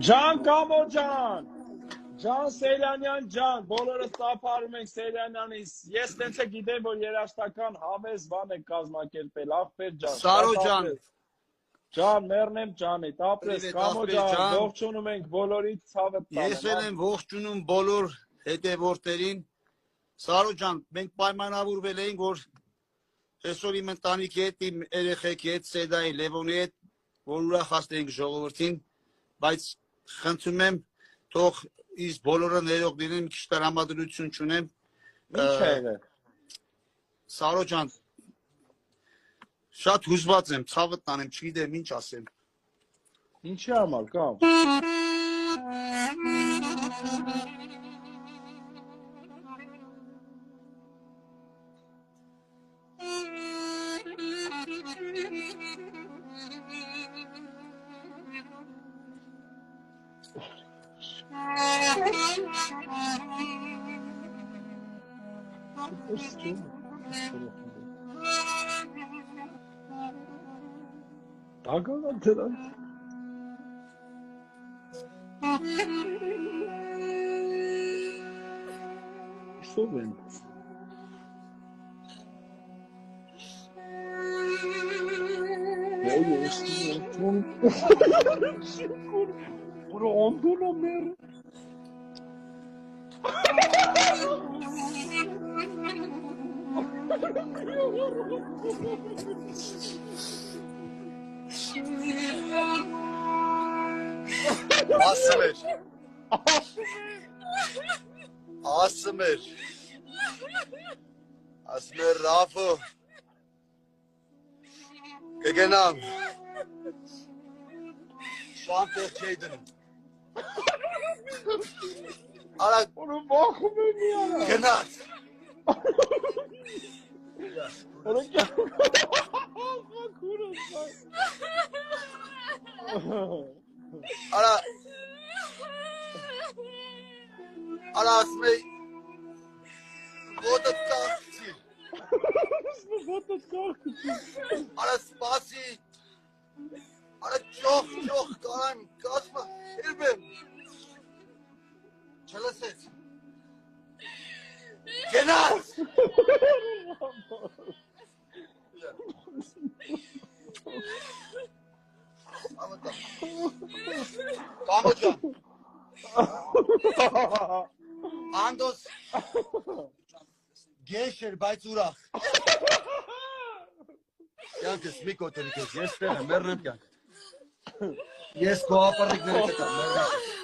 Ջան Կամո ջան, Ջան Սեյրանյան ջան, բոլորը ծափարում ենք Սեյրանյանից։ Ես տենց է գիտեմ, որ երաշտական հավես բան եք կազմակերպել, ախպեր ջան։ Սարո ջան։ Ջան, մեռնեմ ջանիդ, ապրես Կամո ջան, ողջունում ենք բոլորից ցավը տանը։ Ես էլ եմ ողջունում բոլոր հետևորդներին։ Սարո ջան, մենք պայմանավորվել էինք, որ այսօր իմ ընտանիքի հետ, իմ երեխեքի հետ, Սեդայի, Լևոնի հետ, որ ուրախացնենք ժողովրդին, բայց խնդրում եմ, թող իս բոլորը ներող լինեն, մի քիչ տրամադրություն չունեմ։ Ինչ է եղել։ Սարո ջան, շատ հուզված եմ, ցավը տանեմ, չգիտեմ ինչ ասեմ։ Ինչի համար կամ։ Դագաղա դրանց։ Սով են։ Ես տուն։ Որը ոնդունը մեր։ Ասում էր Ռաֆը կգնամ շանտեղ չէի դնում արա Որը վախում է մի արա գնաց Որը Արա ասում էի ոտդ կաղցի Ոտդ կաղցի Արա սպասի Արա ճոխ կարայմ կազմը հիրբեմ չլսեց գնաց Կամո ջան Անդոս գեշ էր, բայց ուրախ Կյանքս մի կոտրի կեզ, ես տեղ եմ, մերնեմ կյանք Ես քո ապառիկները կտամ, մերնեմ